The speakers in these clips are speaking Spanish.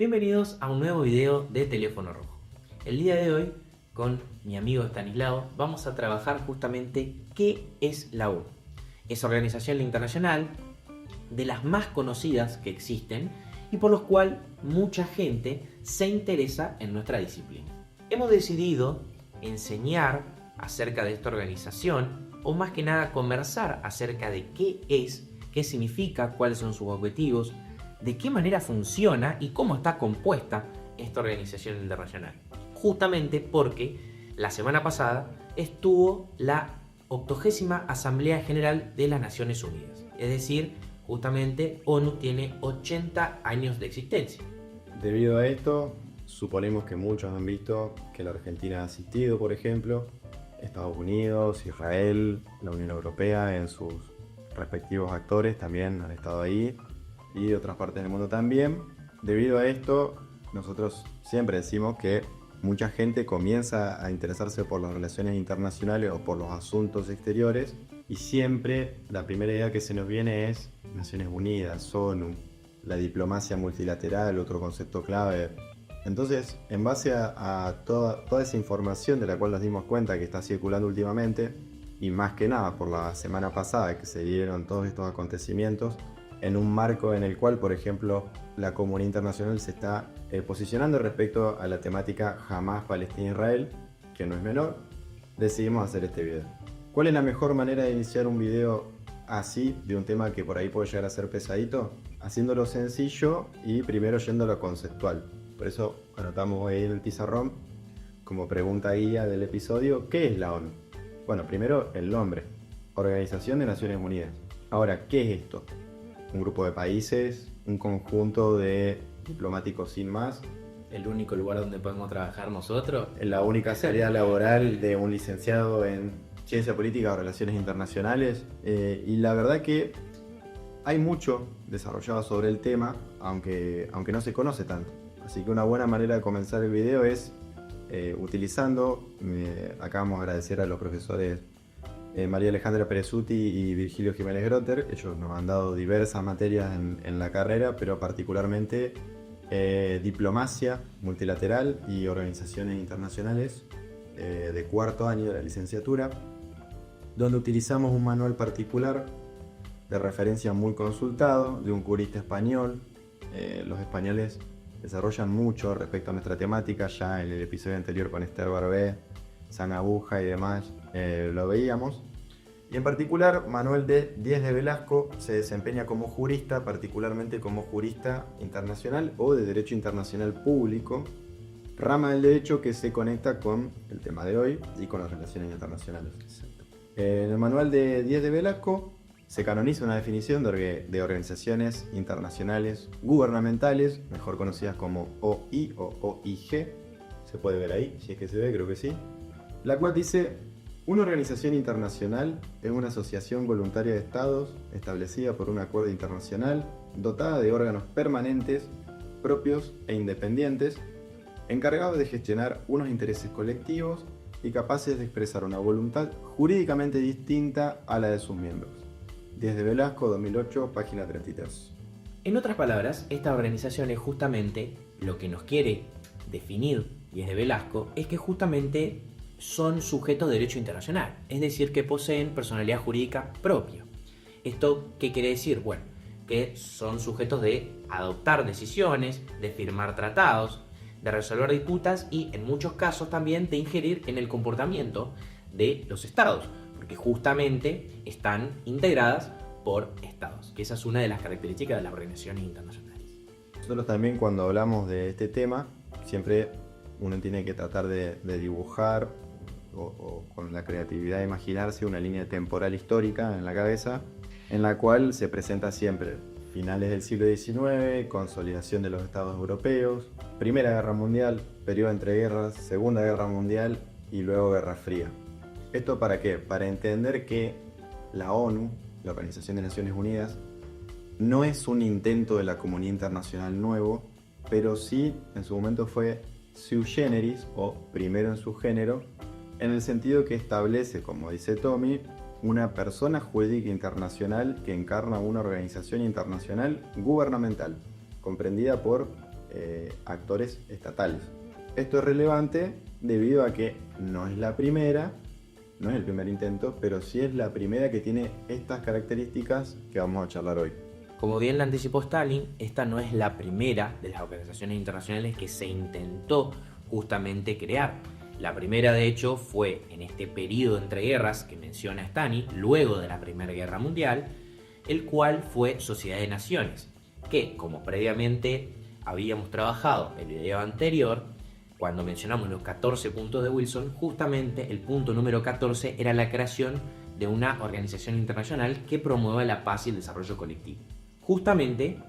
Bienvenidos a un nuevo video de Teléfono Rojo. El día de hoy, con mi amigo Stanislao, vamos a trabajar justamente qué es la ONU. Es organización internacional de las más conocidas que existen y por los cuales mucha gente se interesa en nuestra disciplina. Hemos decidido enseñar acerca de esta organización, o más que nada conversar acerca de qué es, qué significa, cuáles son sus objetivos, de qué manera funciona y cómo está compuesta esta organización internacional. Justamente porque la semana pasada estuvo la 80ª Asamblea General de las Naciones Unidas. Es decir, justamente ONU tiene 80 años de existencia. Debido a esto, suponemos que muchos han visto que la Argentina ha asistido, por ejemplo, Estados Unidos, Israel, la Unión Europea en sus respectivos actores también han estado ahí y de otras partes del mundo también. Debido a esto, nosotros siempre decimos que mucha gente comienza a interesarse por las relaciones internacionales o por los asuntos exteriores y siempre la primera idea que se nos viene es Naciones Unidas, ONU, la diplomacia multilateral, otro concepto clave. Entonces, en base a toda esa información de la cual nos dimos cuenta que está circulando últimamente, y más que nada por la semana pasada que se dieron todos estos acontecimientos, en un marco en el cual, por ejemplo, la comunidad internacional se está posicionando respecto a la temática Hamas, Palestina, Israel, que no es menor, decidimos hacer este video. ¿Cuál es la mejor manera de iniciar un video así, de un tema que por ahí puede llegar a ser pesadito? Haciéndolo sencillo y primero yendo a lo conceptual. Por eso anotamos ahí en el pizarrón, como pregunta guía del episodio, ¿qué es la ONU? Bueno, primero el nombre, Organización de Naciones Unidas. Ahora, ¿qué es esto? Un grupo de países, un conjunto de diplomáticos sin más. El único lugar donde podemos trabajar nosotros. La única salida laboral de un licenciado en Ciencia Política o Relaciones Internacionales. Y la verdad que hay mucho desarrollado sobre el tema, aunque no se conoce tanto. Así que una buena manera de comenzar el video es utilizando, acá vamos a agradecer a los profesores María Alejandra Perezuti y Virgilio Jiménez Grotter. Ellos nos han dado diversas materias en la carrera, pero particularmente diplomacia multilateral y organizaciones internacionales de cuarto año de la licenciatura, donde utilizamos un manual particular de referencia muy consultado de un curista español. Los españoles desarrollan mucho respecto a nuestra temática. Ya en el episodio anterior con Esther Barbé, San Abuja y demás lo veíamos. Y en particular, Manuel Díez de Velasco se desempeña como jurista, particularmente como jurista internacional o de Derecho Internacional Público, rama del derecho que se conecta con el tema de hoy y con las relaciones internacionales. En el manual de Díez de Velasco se canoniza una definición de organizaciones internacionales gubernamentales, mejor conocidas como OI o OIG, se puede ver ahí, si es que se ve, creo que sí, la cual dice: una organización internacional es una asociación voluntaria de estados establecida por un acuerdo internacional, dotada de órganos permanentes, propios e independientes, encargados de gestionar unos intereses colectivos y capaces de expresar una voluntad jurídicamente distinta a la de sus miembros. Díez de Velasco, 2008, página 33. En otras palabras, esta organización es justamente lo que nos quiere definir Díez de Velasco, es que justamente son sujetos de derecho internacional, es decir, que poseen personalidad jurídica propia. ¿Esto qué quiere decir? Bueno, que son sujetos de adoptar decisiones, de firmar tratados, de resolver disputas y en muchos casos también de ingerir en el comportamiento de los estados, porque justamente están integradas por estados, que esa es una de las características de las organizaciones internacionales. Nosotros también, cuando hablamos de este tema, siempre uno tiene que tratar de dibujar o con la creatividad de imaginarse una línea temporal histórica en la cabeza, en la cual se presenta siempre finales del siglo XIX, consolidación de los estados europeos, Primera Guerra Mundial, periodo entre guerras, Segunda Guerra Mundial y luego Guerra Fría. ¿Esto para qué? Para entender que la ONU, la Organización de Naciones Unidas, no es un intento de la comunidad internacional nuevo, pero sí en su momento fue sui generis, o primero en su género, en el sentido que establece, como dice Tommy, una persona jurídica internacional que encarna una organización internacional gubernamental, comprendida por actores estatales. Esto es relevante debido a que no es la primera, no es el primer intento, pero sí es la primera que tiene estas características que vamos a charlar hoy. Como bien la anticipó Stalin, esta no es la primera de las organizaciones internacionales que se intentó justamente crear. La primera, de hecho, fue en este periodo entre guerras que menciona Stalin, luego de la Primera Guerra Mundial, el cual fue Sociedad de Naciones, que, como previamente habíamos trabajado en el video anterior, cuando mencionamos los 14 puntos de Wilson, justamente el punto número 14 era la creación de una organización internacional que promueva la paz y el desarrollo colectivo. Justamente,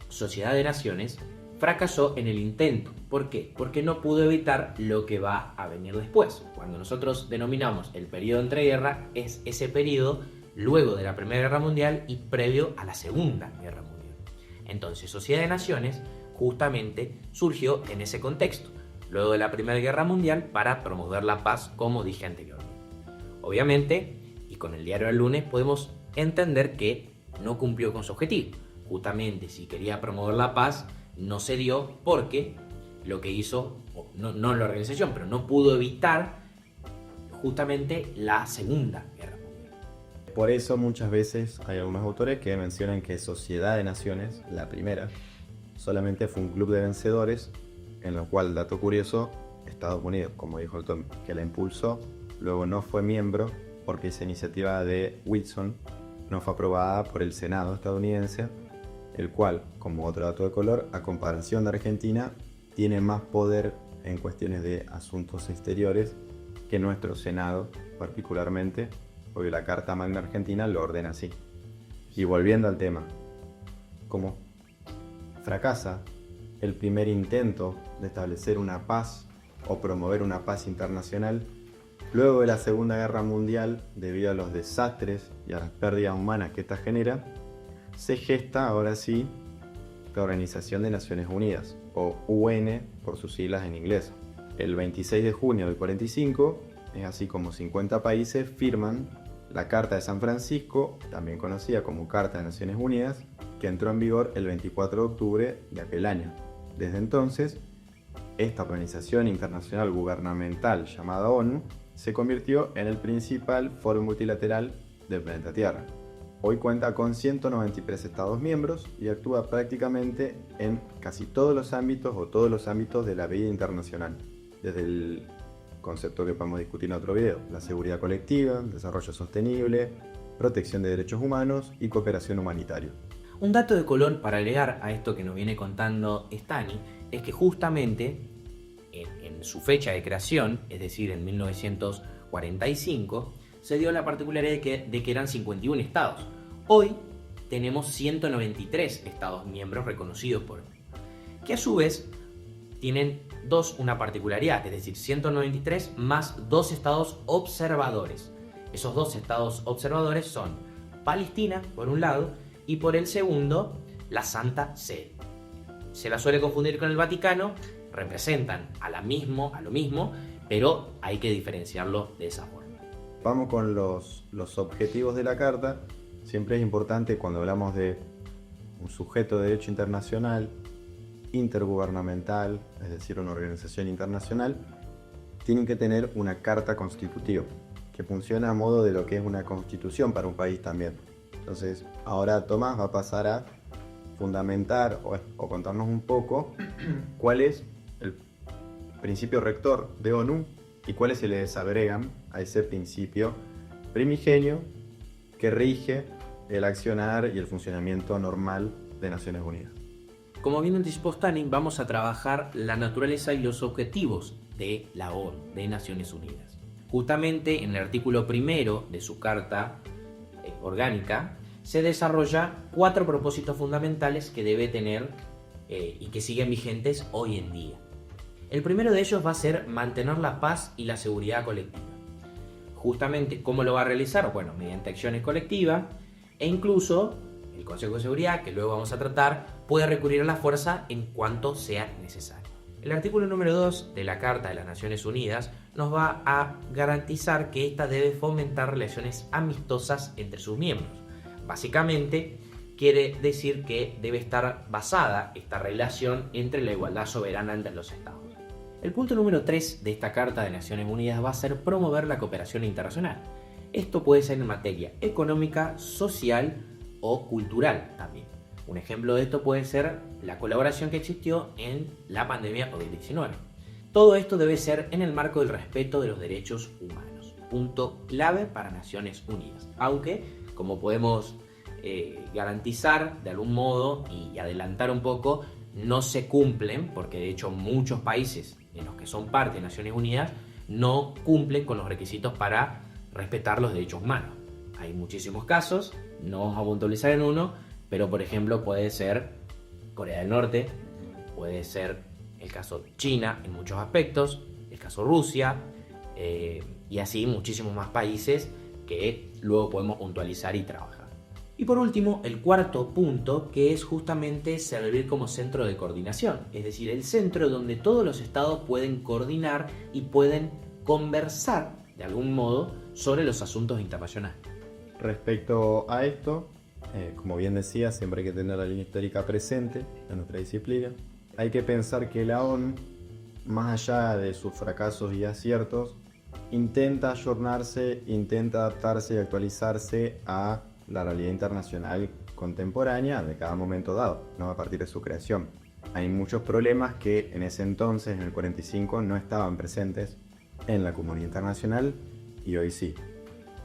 Sociedad de Naciones fracasó en el intento. ¿Por qué? Porque no pudo evitar lo que va a venir después. Cuando nosotros denominamos el periodo entre guerras, es ese periodo luego de la Primera Guerra Mundial y previo a la Segunda Guerra Mundial. Entonces, Sociedad de Naciones justamente surgió en ese contexto, luego de la Primera Guerra Mundial, para promover la paz, como dije anteriormente. Obviamente, y con el diario del lunes podemos entender que no cumplió con su objetivo. Justamente, si quería promover la paz, no se dio porque lo que hizo, no la organización, pero no pudo evitar justamente la Segunda Guerra Mundial. Por eso muchas veces hay algunos autores que mencionan que Sociedad de Naciones, la primera, solamente fue un club de vencedores, en lo cual, dato curioso, Estados Unidos, como dijo el Tom, que la impulsó, luego no fue miembro porque esa iniciativa de Wilson no fue aprobada por el Senado estadounidense, el cual, como otro dato de color, a comparación de Argentina, tiene más poder en cuestiones de asuntos exteriores que nuestro Senado, particularmente, porque la Carta Magna Argentina lo ordena así. Y volviendo al tema, como fracasa el primer intento de establecer una paz o promover una paz internacional, luego de la Segunda Guerra Mundial, debido a los desastres y a las pérdidas humanas que esta genera, se gesta ahora sí la Organización de Naciones Unidas, o UN por sus siglas en inglés. El 26 de junio del 45, es así como 50 países firman la Carta de San Francisco, también conocida como Carta de Naciones Unidas, que entró en vigor el 24 de octubre de aquel año. Desde entonces, esta organización internacional gubernamental llamada ONU se convirtió en el principal foro multilateral del planeta Tierra. Hoy cuenta con 193 Estados miembros y actúa prácticamente en casi todos los ámbitos o todos los ámbitos de la vida internacional, desde el concepto que podemos discutir en otro video, la seguridad colectiva, desarrollo sostenible, protección de derechos humanos y cooperación humanitaria. Un dato de color para agregar a esto que nos viene contando Stani es que justamente en su fecha de creación, es decir, en 1945, se dio la particularidad de que eran 51 estados. Hoy tenemos 193 estados miembros reconocidos por ONU, que a su vez tienen una particularidad, es decir, 193 más 2 estados observadores. Esos 2 estados observadores son Palestina, por un lado, y por el segundo, la Santa Sede. Se la suele confundir con el Vaticano, representan a lo mismo, pero hay que diferenciarlo de esa forma. Vamos con los objetivos de la Carta. Siempre es importante cuando hablamos de un sujeto de derecho internacional, intergubernamental, es decir, una organización internacional, tienen que tener una carta constitutiva, que funciona a modo de lo que es una constitución para un país también. Entonces, ahora Tomás va a pasar a fundamentar o contarnos un poco cuál es el principio rector de ONU y cuáles se les agregan a ese principio primigenio que rige el accionar y el funcionamiento normal de Naciones Unidas. Como bien anticipó Stalin, vamos a trabajar la naturaleza y los objetivos de la ONU, de Naciones Unidas. Justamente en el artículo primero de su Carta Orgánica se desarrolla 4 propósitos fundamentales que debe tener y que siguen vigentes hoy en día. El primero de ellos va a ser mantener la paz y la seguridad colectiva. Justamente, ¿cómo lo va a realizar? Bueno, mediante acciones colectivas e incluso el Consejo de Seguridad, que luego vamos a tratar, puede recurrir a la fuerza en cuanto sea necesario. El artículo número 2 de la Carta de las Naciones Unidas nos va a garantizar que ésta debe fomentar relaciones amistosas entre sus miembros. Básicamente, quiere decir que debe estar basada esta relación entre la igualdad soberana entre los estados. El punto número 3 de esta Carta de Naciones Unidas va a ser promover la cooperación internacional. Esto puede ser en materia económica, social o cultural también. Un ejemplo de esto puede ser la colaboración que existió en la pandemia COVID-19. Todo esto debe ser en el marco del respeto de los derechos humanos. Punto clave para Naciones Unidas. Aunque, como podemos garantizar de algún modo y adelantar un poco, no se cumplen, porque de hecho muchos países en los que son parte de Naciones Unidas no cumplen con los requisitos para respetar los derechos humanos. Hay muchísimos casos, no vamos a puntualizar en uno, pero por ejemplo puede ser Corea del Norte, puede ser el caso China en muchos aspectos, el caso Rusia, y así muchísimos más países que luego podemos puntualizar y trabajar. Y por último, el cuarto punto, que es justamente servir como centro de coordinación, es decir, el centro donde todos los estados pueden coordinar y pueden conversar de algún modo sobre los asuntos internacionales. Respecto a esto, como bien decía, siempre hay que tener la línea histórica presente en nuestra disciplina. Hay que pensar que la ONU, más allá de sus fracasos y aciertos, intenta ayornarse, intenta adaptarse y actualizarse a la realidad internacional contemporánea de cada momento dado, no a partir de su creación. Hay muchos problemas que en ese entonces, en el 45, no estaban presentes en la comunidad internacional y hoy sí.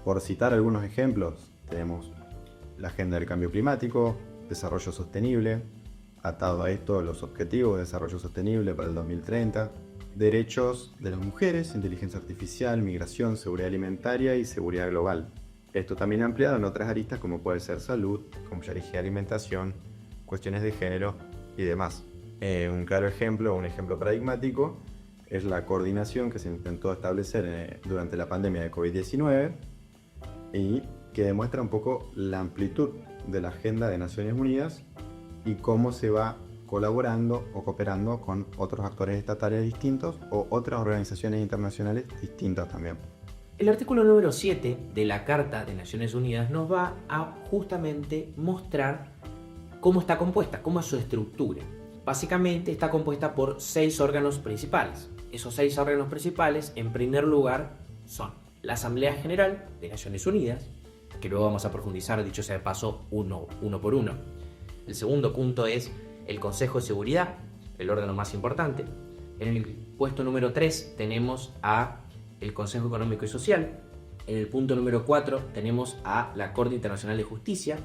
Por citar algunos ejemplos, tenemos la Agenda del Cambio Climático, Desarrollo Sostenible, atado a esto los Objetivos de Desarrollo Sostenible para el 2030, derechos de las mujeres, inteligencia artificial, migración, seguridad alimentaria y seguridad global. Esto también ampliado en otras aristas como puede ser salud, como ya dije, alimentación, cuestiones de género y demás. Un claro ejemplo, un ejemplo paradigmático, es la coordinación que se intentó establecer durante la pandemia de COVID-19 y que demuestra un poco la amplitud de la agenda de Naciones Unidas y cómo se va colaborando o cooperando con otros actores estatales distintos o otras organizaciones internacionales distintas también. El artículo número 7 de la Carta de Naciones Unidas nos va a justamente mostrar cómo está compuesta, cómo es su estructura. Básicamente está compuesta por 6 órganos principales. Esos 6 órganos principales, en primer lugar, son la Asamblea General de Naciones Unidas, que luego vamos a profundizar, dicho sea de paso, uno por uno. El segundo punto es el Consejo de Seguridad, el órgano más importante. En el puesto número 3 tenemos a el Consejo Económico y Social. En el punto número 4 tenemos a la Corte Internacional de Justicia.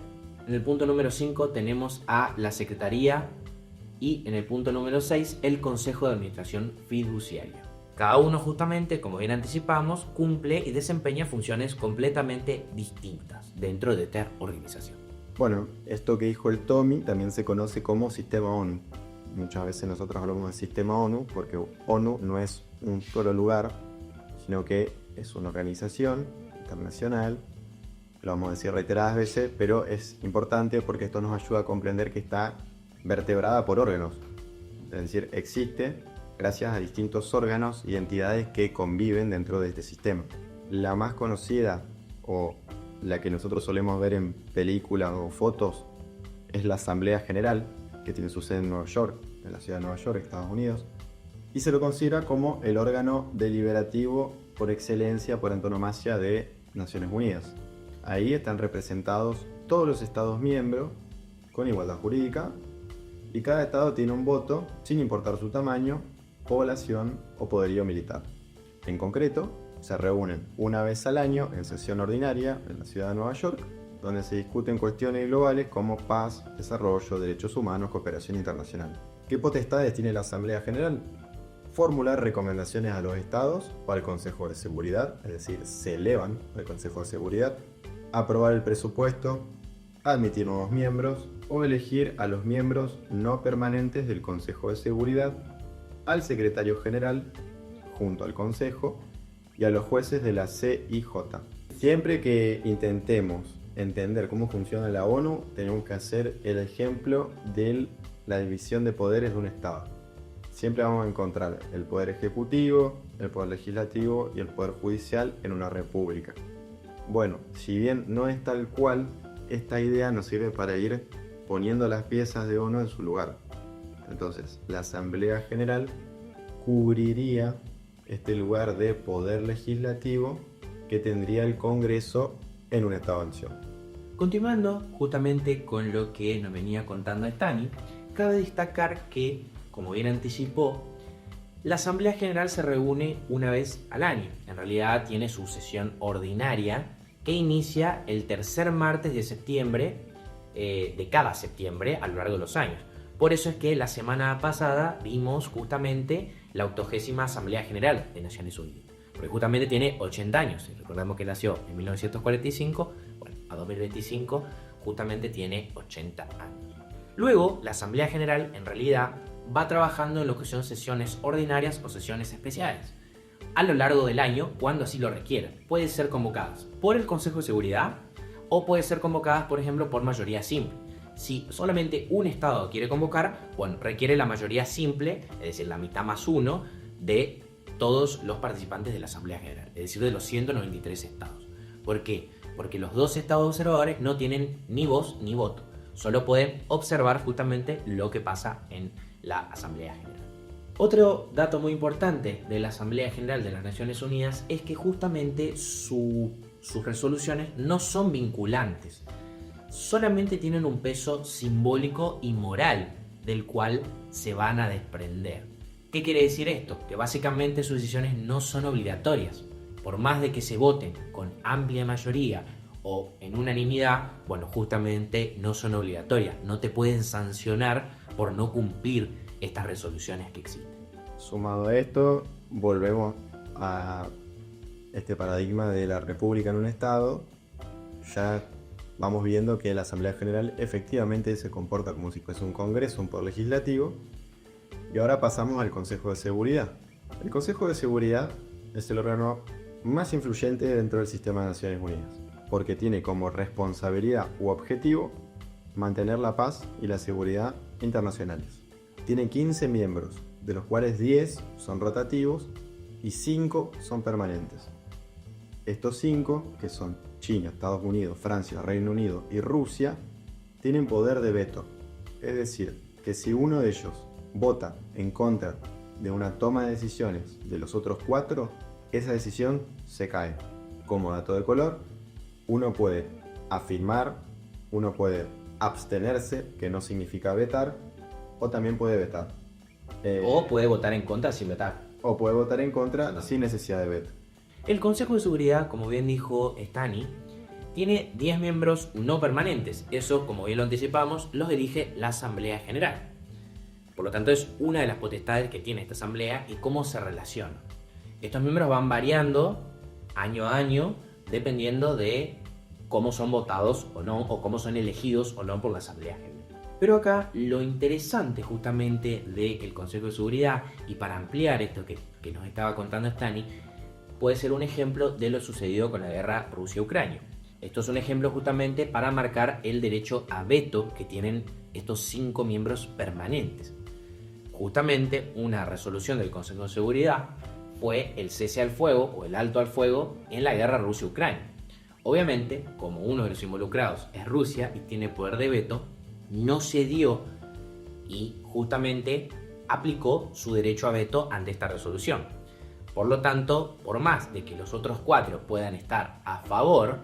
En el punto número 5 tenemos a la Secretaría y en el punto número 6 el Consejo de Administración Fiduciaria. Cada uno justamente, como bien anticipamos, cumple y desempeña funciones completamente distintas dentro de esta organización. Bueno, esto que dijo el Tommy también se conoce como Sistema ONU. Muchas veces nosotros hablamos de Sistema ONU porque ONU no es un solo lugar, sino que es una organización internacional, lo vamos a decir reiteradas veces, pero es importante porque esto nos ayuda a comprender que está vertebrada por órganos, es decir, existe gracias a distintos órganos y entidades que conviven dentro de este sistema. La más conocida o la que nosotros solemos ver en películas o fotos es la Asamblea General, que tiene su sede en Nueva York, en la ciudad de Nueva York, Estados Unidos, y se lo considera como el órgano deliberativo por excelencia, por antonomasia de Naciones Unidas. Ahí están representados todos los estados miembros con igualdad jurídica y cada estado tiene un voto sin importar su tamaño, población o poderío militar. En concreto, se reúnen una vez al año en sesión ordinaria en la ciudad de Nueva York, donde se discuten cuestiones globales como paz, desarrollo, derechos humanos, cooperación internacional. ¿Qué potestades tiene la Asamblea General? Formular recomendaciones a los estados o al Consejo de Seguridad, es decir, se elevan al Consejo de Seguridad, aprobar el presupuesto, admitir nuevos miembros o elegir a los miembros no permanentes del Consejo de Seguridad, al Secretario General, junto al Consejo, y a los jueces de la CIJ. Siempre que intentemos entender cómo funciona la ONU, tenemos que hacer el ejemplo de la división de poderes de un Estado. Siempre vamos a encontrar el poder ejecutivo, el poder legislativo y el poder judicial en una república. Bueno, si bien no es tal cual, esta idea nos sirve para ir poniendo las piezas de ONU en su lugar. Entonces, la Asamblea General cubriría este lugar de poder legislativo que tendría el Congreso en un estado de nación. Continuando justamente con lo que nos venía contando Stani, cabe destacar que, como bien anticipó, la Asamblea General se reúne una vez al año. En realidad tiene su sesión ordinaria que inicia el tercer martes de septiembre de cada septiembre a lo largo de los años. Por eso es que la semana pasada vimos justamente la 80ª Asamblea General de Naciones Unidas, porque justamente tiene 80 años. Recordemos que nació en 1945, bueno, a 2025 justamente tiene 80 años. Luego, la Asamblea General en realidad va trabajando en lo que son sesiones ordinarias o sesiones especiales a lo largo del año cuando así lo requiera. Pueden ser convocadas por el Consejo de Seguridad o pueden ser convocadas, por ejemplo, por mayoría simple. Si solamente un Estado quiere convocar, bueno, requiere la mayoría simple, es decir, la mitad más uno de todos los participantes de la Asamblea General, es decir, de los 193 Estados. ¿Por qué? Porque los dos Estados observadores no tienen ni voz ni voto, solo pueden observar justamente lo que pasa en la Asamblea General. Otro dato muy importante de la Asamblea General de las Naciones Unidas es que justamente sus resoluciones no son vinculantes, solamente tienen un peso simbólico y moral del cual se van a desprender. ¿Qué quiere decir esto? Que básicamente sus decisiones no son obligatorias. Por más de que se voten con amplia mayoría o en unanimidad, bueno, justamente no son obligatorias. No te pueden sancionar por no cumplir estas resoluciones que existen. Sumado a esto, volvemos a este paradigma de la república en un estado. Ya vamos viendo que la Asamblea General efectivamente se comporta como si fuese un congreso, un poder legislativo. Y ahora pasamos al Consejo de Seguridad. El Consejo de Seguridad es el órgano más influyente dentro del sistema de Naciones Unidas, porque tiene como responsabilidad u objetivo mantener la paz y la seguridad internacionales. Tiene 15 miembros, de los cuales 10 son rotativos y 5 son permanentes. Estos 5, que son China, Estados Unidos, Francia, Reino Unido y Rusia, tienen poder de veto. Es decir, que si uno de ellos vota en contra de una toma de decisiones de los otros 4, esa decisión se cae. Como dato de color, uno puede afirmar, uno puede abstenerse, que no significa vetar, o también puede vetar. O puede votar en contra sin vetar. O puede votar en contra sin necesidad de veto. El Consejo de Seguridad, como bien dijo Stani, tiene 10 miembros no permanentes. Eso, como bien lo anticipamos, los elige la Asamblea General. Por lo tanto, es una de las potestades que tiene esta Asamblea y cómo se relaciona. Estos miembros van variando año a año dependiendo de cómo son votados o no, o cómo son elegidos o no por la Asamblea General. Pero acá lo interesante justamente del Consejo de Seguridad, y para ampliar esto que nos estaba contando Stani, puede ser un ejemplo de lo sucedido con la guerra Rusia-Ucrania. Esto es un ejemplo justamente para marcar el derecho a veto que tienen estos 5 miembros permanentes. Justamente una resolución del Consejo de Seguridad fue el cese al fuego o el alto al fuego en la guerra Rusia-Ucrania. Obviamente, como uno de los involucrados es Rusia y tiene poder de veto, no cedió y justamente aplicó su derecho a veto ante esta resolución. Por lo tanto, por más de que los otros 4 puedan estar a favor,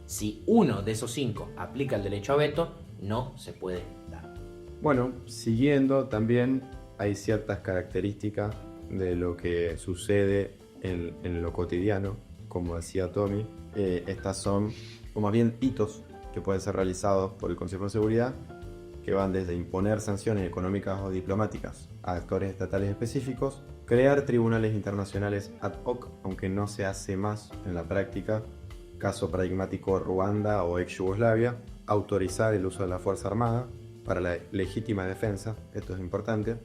si uno de esos 5 aplica el derecho a veto, no se puede dar. Bueno, siguiendo también hay ciertas características de lo que sucede en lo cotidiano, como decía Tommy. Estas son, o más bien, hitos que pueden ser realizados por el Consejo de Seguridad, que van desde imponer sanciones económicas o diplomáticas a actores estatales específicos, crear tribunales internacionales ad hoc, aunque no se hace más en la práctica, caso paradigmático Ruanda o ex Yugoslavia, autorizar el uso de la Fuerza Armada para la legítima defensa, esto es importante,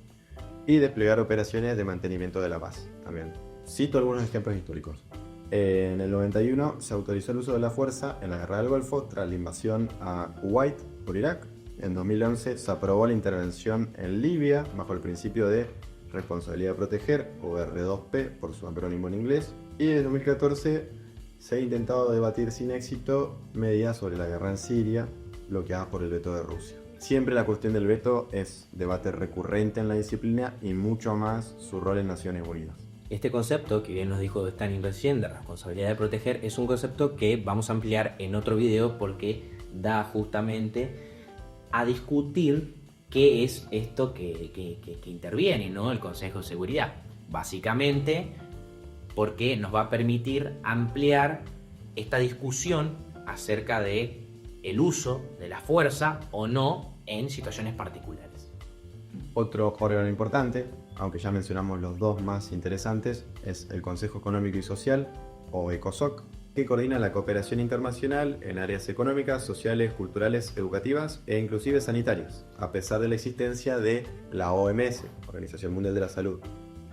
y desplegar operaciones de mantenimiento de la paz también. Cito algunos ejemplos históricos. En el 91 se autorizó el uso de la fuerza en la Guerra del Golfo tras la invasión a Kuwait por Irak. En 2011 se aprobó la intervención en Libia bajo el principio de responsabilidad de proteger, o R2P por su acrónimo en inglés. Y en 2014 se ha intentado debatir sin éxito medidas sobre la guerra en Siria, bloqueadas por el veto de Rusia. Siempre la cuestión del veto es debate recurrente en la disciplina y mucho más su rol en Naciones Unidas. Este concepto, que bien nos dijo Stanis recién, de responsabilidad de proteger, es un concepto que vamos a ampliar en otro video porque da justamente a discutir qué es esto que interviene, ¿no? El Consejo de Seguridad. Básicamente, porque nos va a permitir ampliar esta discusión acerca de el uso de la fuerza o no en situaciones particulares. Otro órgano importante, aunque ya mencionamos los dos más interesantes, es el Consejo Económico y Social, o ECOSOC, que coordina la cooperación internacional en áreas económicas, sociales, culturales, educativas e inclusive sanitarias, a pesar de la existencia de la OMS, Organización Mundial de la Salud,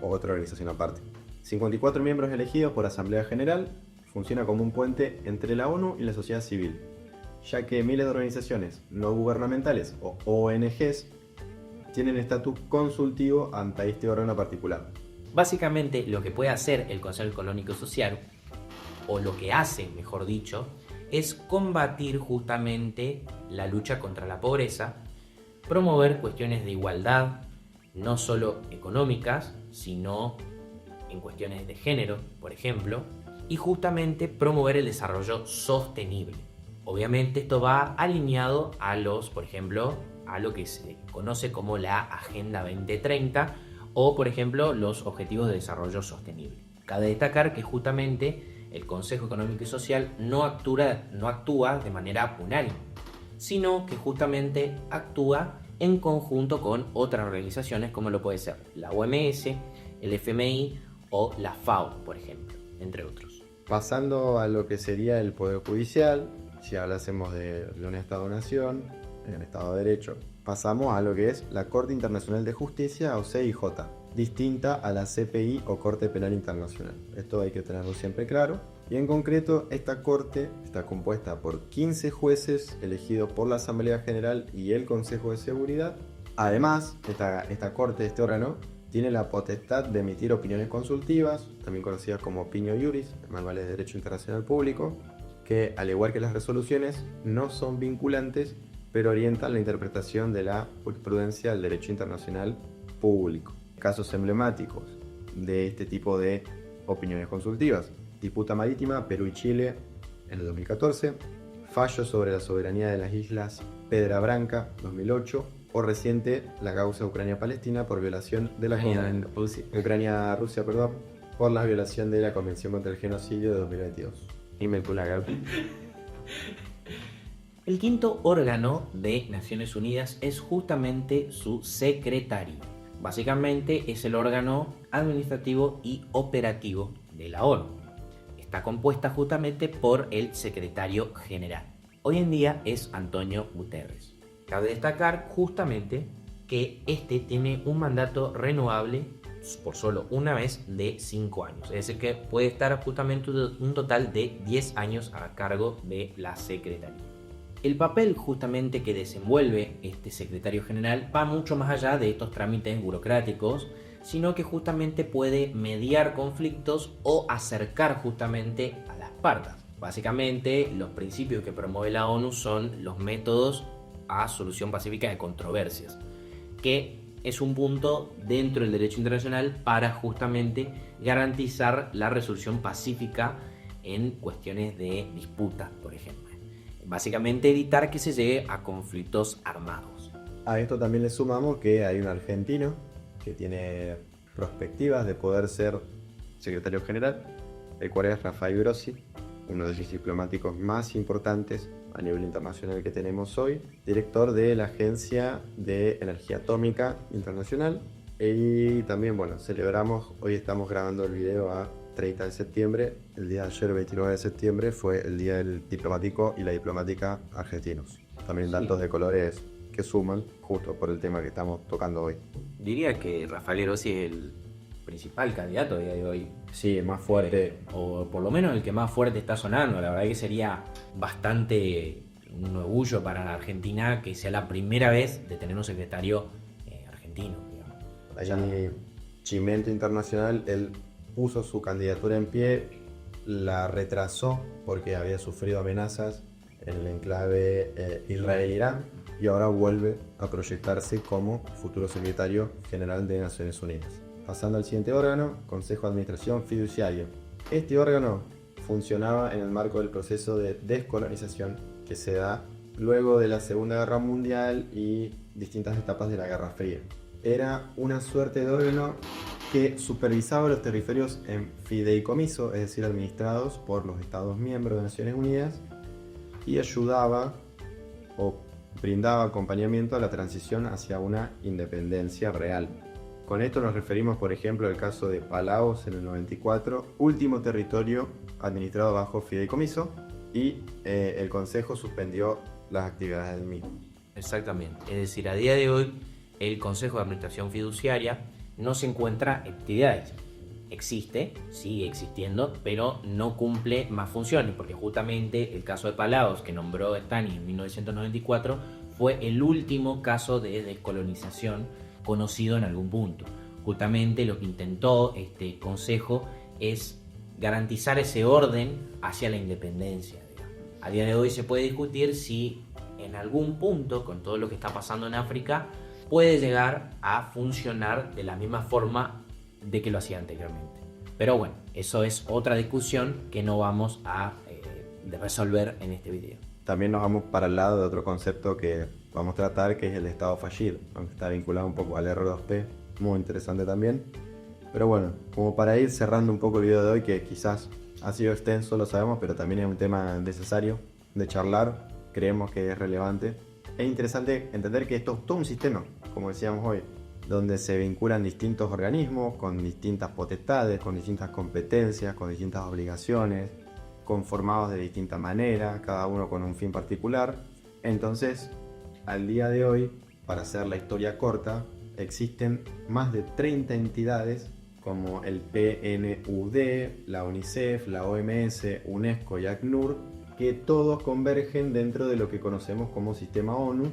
o otra organización aparte. 54 miembros elegidos por Asamblea General, funciona como un puente entre la ONU y la sociedad civil, ya que miles de organizaciones no gubernamentales o ONGs tienen estatus consultivo ante este órgano particular. Básicamente lo que puede hacer el Consejo Económico y Social, o lo que hace, mejor dicho, es combatir justamente la lucha contra la pobreza, promover cuestiones de igualdad, no solo económicas, sino en cuestiones de género, por ejemplo, y justamente promover el desarrollo sostenible. Obviamente esto va alineado a por ejemplo, a lo que se conoce como la Agenda 2030 o, por ejemplo, los Objetivos de Desarrollo Sostenible. Cabe destacar que justamente el Consejo Económico y Social no actúa de manera unánime, sino que justamente actúa en conjunto con otras organizaciones como lo puede ser la OMS, el FMI o la FAO, por ejemplo, entre otros. Pasando a lo que sería el Poder Judicial, si hablásemos de un Estado-Nación, en el Estado de Derecho, pasamos a lo que es la Corte Internacional de Justicia o CIJ, distinta a la CPI o Corte Penal Internacional. Esto hay que tenerlo siempre claro. Y en concreto, esta corte está compuesta por 15 jueces elegidos por la Asamblea General y el Consejo de Seguridad. Además, esta corte, este órgano, tiene la potestad de emitir opiniones consultivas, también conocidas como opinio iuris, manuales de derecho internacional público, que al igual que las resoluciones no son vinculantes, pero orientan la interpretación de la jurisprudencia del derecho internacional público. Casos emblemáticos de este tipo de opiniones consultivas: disputa marítima Perú y Chile en el 2014, fallo sobre la soberanía de las islas Pedra Branca 2008, o reciente la causa Ucrania-Palestina por violación de la Ucrania-Rusia, por la violación de la Convención contra el Genocidio de 2022. El quinto órgano de Naciones Unidas es justamente su secretario. Básicamente es el órgano administrativo y operativo de la ONU. Está compuesta justamente por el secretario general. Hoy en día es Antonio Guterres. Cabe destacar justamente que este tiene un mandato renovable por solo una vez de 5 años. Es decir, que puede estar justamente un total de 10 años a cargo de la secretaría. El papel justamente que desenvuelve este secretario general va mucho más allá de estos trámites burocráticos, sino que justamente puede mediar conflictos o acercar justamente a las partes. Básicamente, los principios que promueve la ONU son los métodos a solución pacífica de controversias, que es un punto dentro del derecho internacional para justamente garantizar la resolución pacífica en cuestiones de disputas, por ejemplo. Básicamente evitar que se llegue a conflictos armados. A esto también le sumamos que hay un argentino que tiene perspectivas de poder ser secretario general, el cual es Rafael Grossi, uno de los diplomáticos más importantes a nivel internacional que tenemos hoy, director de la Agencia de Energía Atómica Internacional. Y también, celebramos, hoy estamos grabando el video a 30 de septiembre, el día de ayer, 29 de septiembre, fue el día del diplomático y la diplomática argentinos. También datos de colores que suman justo por el tema que estamos tocando hoy. Diría que Rafael Grossi es el principal candidato a día de hoy. Sí, el más fuerte. O por lo menos el que más fuerte está sonando. La verdad que sería bastante un orgullo para la Argentina que sea la primera vez de tener un secretario argentino, digamos. Allí, Chimento Internacional, él puso su candidatura en pie, la retrasó porque había sufrido amenazas en el enclave Israel-Irán y ahora vuelve a proyectarse como futuro secretario general de Naciones Unidas. Pasando al siguiente órgano, Consejo de Administración Fiduciario. Este órgano funcionaba en el marco del proceso de descolonización que se da luego de la Segunda Guerra Mundial y distintas etapas de la Guerra Fría. Era una suerte de órgano que supervisaba los territorios en fideicomiso, es decir, administrados por los Estados miembros de Naciones Unidas, y ayudaba o brindaba acompañamiento a la transición hacia una independencia real. Con esto nos referimos, por ejemplo, al caso de Palaos en el 94, último territorio administrado bajo fideicomiso, y el Consejo suspendió las actividades del mismo. Exactamente, es decir, a día de hoy el Consejo de Administración Fiduciaria no se encuentra en actividades. Existe, sigue existiendo, pero no cumple más funciones, porque justamente el caso de Palaos, que nombró Stani en 1994, fue el último caso de descolonización conocido en algún punto. Justamente lo que intentó este consejo es garantizar ese orden hacia la independencia, digamos. A día de hoy se puede discutir si en algún punto, con todo lo que está pasando en África, puede llegar a funcionar de la misma forma de que lo hacía anteriormente. Pero bueno, eso es otra discusión que no vamos a resolver en este video. También nos vamos para el lado de otro concepto que vamos a tratar, que es el de Estado fallido, aunque está vinculado un poco al R2P, muy interesante también. Pero bueno, como para ir cerrando un poco el video de hoy, que quizás ha sido extenso, lo sabemos, pero también es un tema necesario de charlar, creemos que es relevante. Es interesante entender que esto es todo un sistema, como decíamos hoy, donde se vinculan distintos organismos con distintas potestades, con distintas competencias, con distintas obligaciones, conformados de distinta manera, cada uno con un fin particular. Entonces, al día de hoy, para hacer la historia corta, existen más de 30 entidades como el PNUD, la UNICEF, la OMS, UNESCO y ACNUR, que todos convergen dentro de lo que conocemos como Sistema ONU,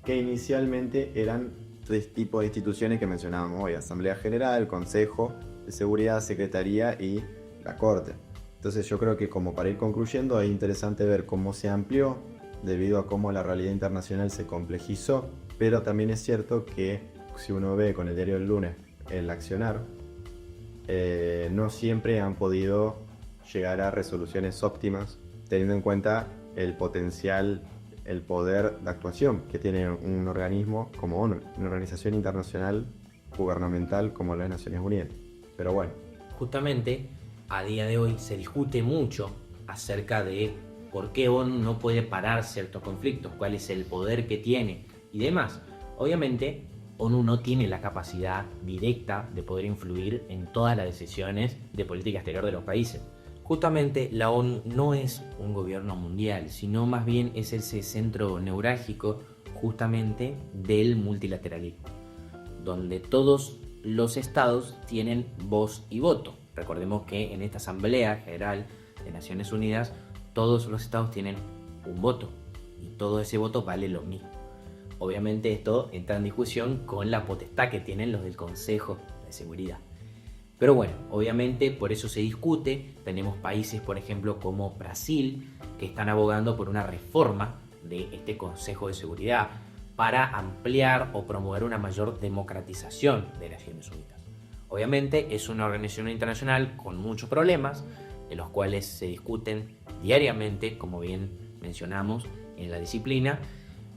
que inicialmente eran tres tipos de instituciones que mencionábamos hoy: Asamblea General, Consejo de Seguridad, Secretaría y la Corte. Entonces yo creo que, como para ir concluyendo, es interesante ver cómo se amplió debido a cómo la realidad internacional se complejizó, pero también es cierto que si uno ve con el diario del lunes el accionar, no siempre han podido llegar a resoluciones óptimas, teniendo en cuenta el potencial, el poder de actuación que tiene un organismo como ONU, una organización internacional gubernamental como las Naciones Unidas. Pero bueno. Justamente, a día de hoy se discute mucho acerca de por qué ONU no puede parar ciertos conflictos, cuál es el poder que tiene y demás. Obviamente, ONU no tiene la capacidad directa de poder influir en todas las decisiones de política exterior de los países. Justamente la ONU no es un gobierno mundial, sino más bien es ese centro neurálgico justamente del multilateralismo, donde todos los estados tienen voz y voto. Recordemos que en esta Asamblea General de Naciones Unidas todos los estados tienen un voto y todo ese voto vale lo mismo. Obviamente esto entra en discusión con la potestad que tienen los del Consejo de Seguridad. Pero bueno, obviamente por eso se discute. Tenemos países, por ejemplo, como Brasil, que están abogando por una reforma de este Consejo de Seguridad para ampliar o promover una mayor democratización de Naciones Unidas. Obviamente es una organización internacional con muchos problemas, de los cuales se discuten diariamente, como bien mencionamos en la disciplina.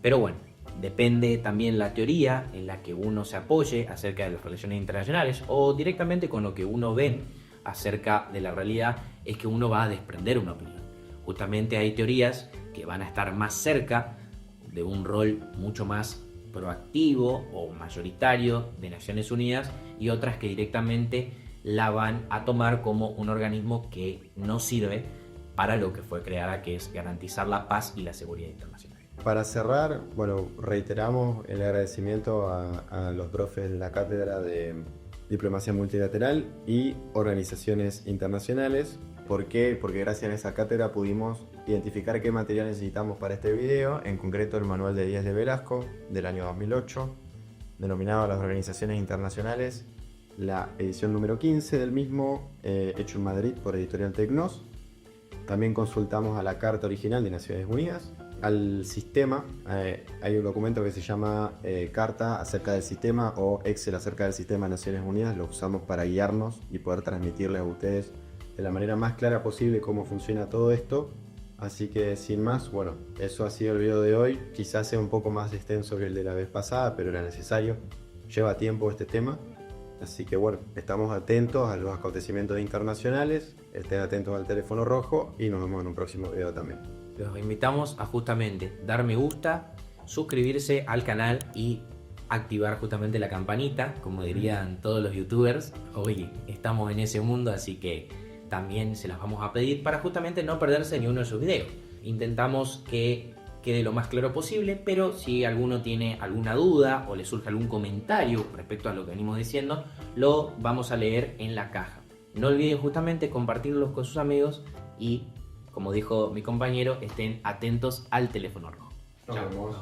Pero bueno, depende también la teoría en la que uno se apoye acerca de las relaciones internacionales, o directamente con lo que uno ve acerca de la realidad, es que uno va a desprender una opinión. Justamente hay teorías que van a estar más cerca de un rol mucho más proactivo o mayoritario de Naciones Unidas, y otras que directamente la van a tomar como un organismo que no sirve para lo que fue creada, que es garantizar la paz y la seguridad internacional. Para cerrar, bueno, reiteramos el agradecimiento a los profes de la Cátedra de Diplomacia Multilateral y Organizaciones Internacionales. ¿Por qué? Porque gracias a esa cátedra pudimos identificar qué material necesitamos para este video, en concreto el manual de Díaz de Velasco del año 2008, denominado Las Organizaciones Internacionales, la edición número 15 del mismo, hecho en Madrid por Editorial Tecnos. También consultamos a la Carta Original de Naciones Unidas, al sistema. Hay un documento que se llama Carta acerca del sistema o Excel acerca del sistema de Naciones Unidas. Lo usamos para guiarnos y poder transmitirles a ustedes de la manera más clara posible cómo funciona todo esto. Así que sin más, bueno, eso ha sido el video de hoy. Quizás sea un poco más extenso que el de la vez pasada, pero era necesario. Lleva tiempo este tema. Así que bueno, estamos atentos a los acontecimientos internacionales, estén atentos al teléfono rojo y nos vemos en un próximo video también. Los invitamos a justamente dar me gusta, suscribirse al canal y activar justamente la campanita, como dirían todos los youtubers. Hoy estamos en ese mundo, así que también se las vamos a pedir para justamente no perderse ni uno de sus videos. Intentamos que quede lo más claro posible, pero si alguno tiene alguna duda o le surge algún comentario respecto a lo que venimos diciendo, lo vamos a leer en la caja. No olviden justamente compartirlos con sus amigos y, como dijo mi compañero, estén atentos al teléfono rojo. Nos vemos.